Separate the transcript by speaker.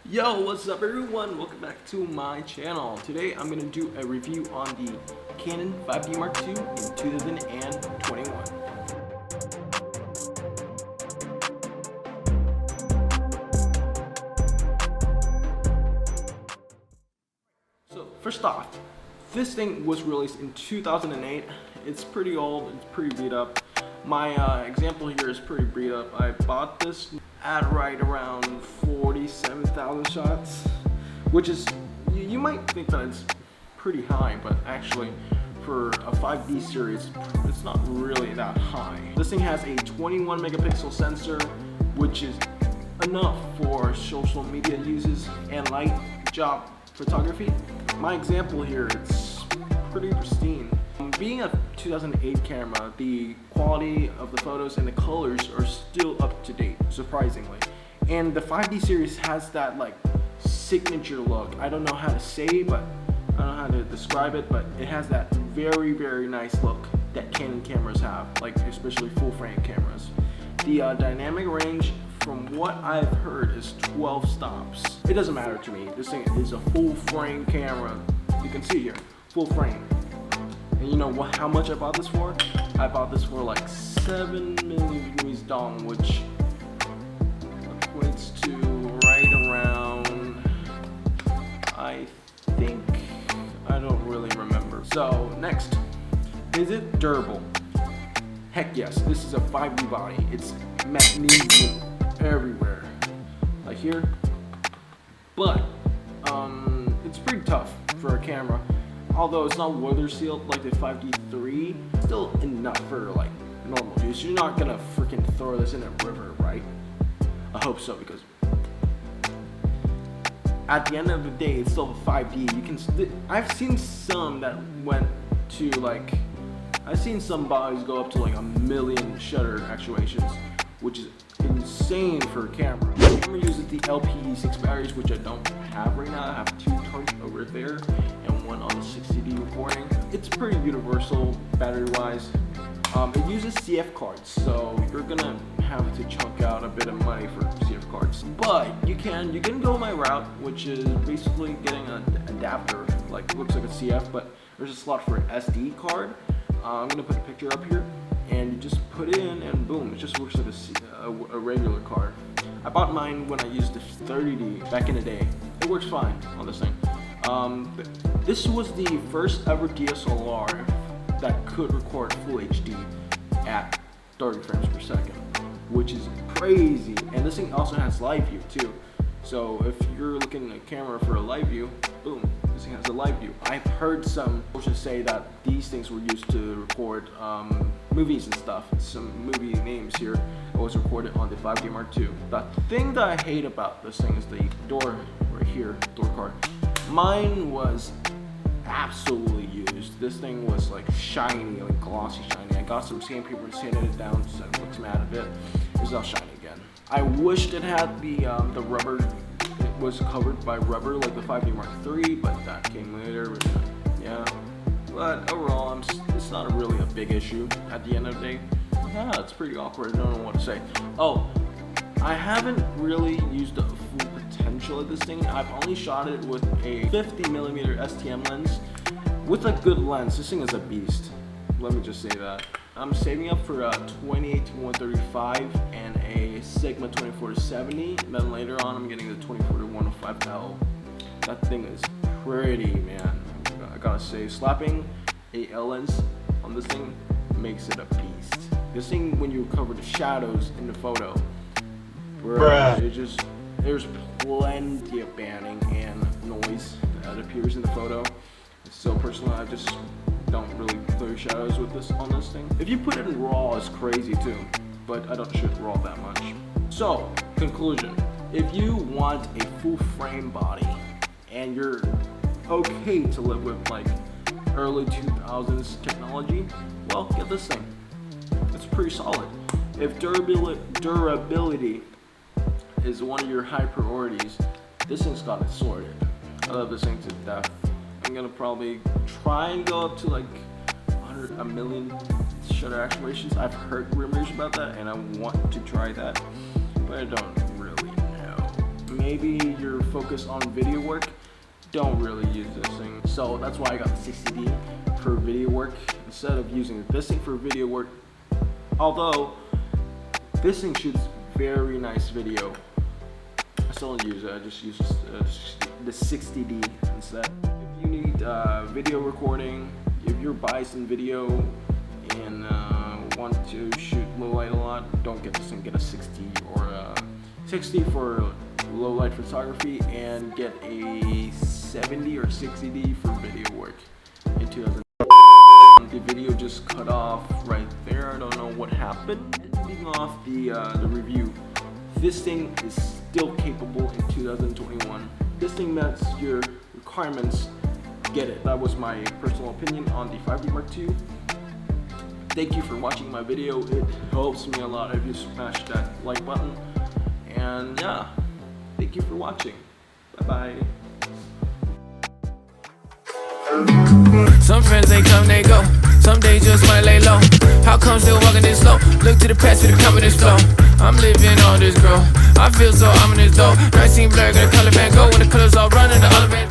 Speaker 1: Yo, what's up everyone? Welcome back to my channel. Today I'm going to do a review on the Canon 5D Mark II in 2021. So first off, this thing was released in 2008. It's pretty old, it's pretty beat up. My example here is pretty beat up. I bought this at right around 47,000 shots, which is, you might think that it's pretty high, but actually for a 5D series, it's not really that high. This thing has a 21 megapixel sensor, which is enough for social media uses and light job photography. My example here, it's pretty pristine. Being a 2008 camera, the quality of the photos and the colors are still up to date, surprisingly. And the 5D series has that like signature look. I don't know how to say, but I don't know how to describe it, but it has that very, very nice look that Canon cameras have, like especially full frame cameras. The dynamic range, from what I've heard, is 12 stops. It doesn't matter to me. This thing is a full frame camera. You can see here, full frame. And you know what? How much I bought this for? I bought this for like 7 million Vietnamese dong, which equates to right around, I think, I don't really remember. So next, is it durable? Heck yes, this is a 5D body. It's magnesium everywhere, like here. But it's pretty tough for a camera. Although it's not weather sealed like the 5D3, still enough for like normal use. You're not gonna freaking throw this in a river, right? I hope so, because at the end of the day, it's still a 5D. You can. I've seen some that went to like. I've seen some bodies go up to like 1 million shutter actuations, which is insane for a camera. The camera uses the LPE6 batteries, which I don't have right now. I have 2 toys over there and one on the 60D recording. It's pretty universal battery-wise. It uses CF cards, so you're gonna have to chunk out a bit of money for CF cards. But you can go my route, which is basically getting an adapter, like it looks like a CF, but there's a slot for an SD card. I'm gonna put a picture up here, and you just put it in, and boom, it just works like a regular card. I bought mine when I used the 30D back in the day. It works fine on this thing. This was the first ever DSLR that could record full HD at 30 frames per second, which is crazy. And this thing also has live view too. So if you're looking at a camera for a live view, boom, this thing has a live view. I've heard some sources say that these things were used to record movies and stuff. Some movie names here. It was recorded on the 5D Mark II. The thing that I hate about this thing is the door right here, door card. Mine was absolutely used. This thing was like shiny, like glossy shiny. I got some sandpaper and sanded it down so it looks mad a bit. It's all shiny again. I wished it had the rubber. It was covered by rubber like the 5D Mark III, but that came later. Yeah, but overall, it's not really a big issue at the end of the day. Yeah, it's pretty awkward. I don't know what to say. Oh, I haven't really used the full potential of this thing. I've only shot it with a 50mm STM lens. With a good lens, this thing is a beast. Let me just say that. I'm saving up for a 28-135 and a Sigma 24-70. Then later on, I'm getting the 24-105L. That thing is pretty, man. I gotta say, slapping a L lens on this thing makes it a beast. This thing, when you cover the shadows in the photo, there's plenty of banning and noise that appears in the photo. It's so personal. I just don't really clear shadows with this on this thing. If you put it in RAW, it's crazy too, but I don't shoot RAW that much. So, conclusion: if you want a full frame body and you're okay to live with like early 2000s technology, well, get this thing. It's pretty solid. If durability is one of your high priorities, this thing's got it sorted. I love this thing to death. I'm gonna probably try and go up to like 1 million shutter actuations. I've heard rumors about that and I want to try that, but I don't really know. maybe you're focused on video work, don't really use this thing. So that's why I got the 60D for video work instead of using this thing for video work. Although this thing shoots very nice video, I still don't use it. I just use the 60D instead. If you need video recording, if you're biased in video and want to shoot low light a lot, don't get this thing. Get a 60 or a 60 for low light photography, and get a 70 or 60D for video work in 2000. The video just cut off right there. I don't know what happened. Ending off the review, this thing is still capable in 2021. This thing meets your requirements. Get it. That was my personal opinion on the 5D Mark II. Thank you for watching my video. It helps me a lot if you smash that like button. And yeah, thank you for watching. Bye bye.
Speaker 2: Some friends they come, they go. Some days just wanna lay low. How come still walking this slow? Look to the past with the confidence flow. I'm living on this growth. I feel so ominous though. Night scene blur, gonna color van go when the colors all running the other van.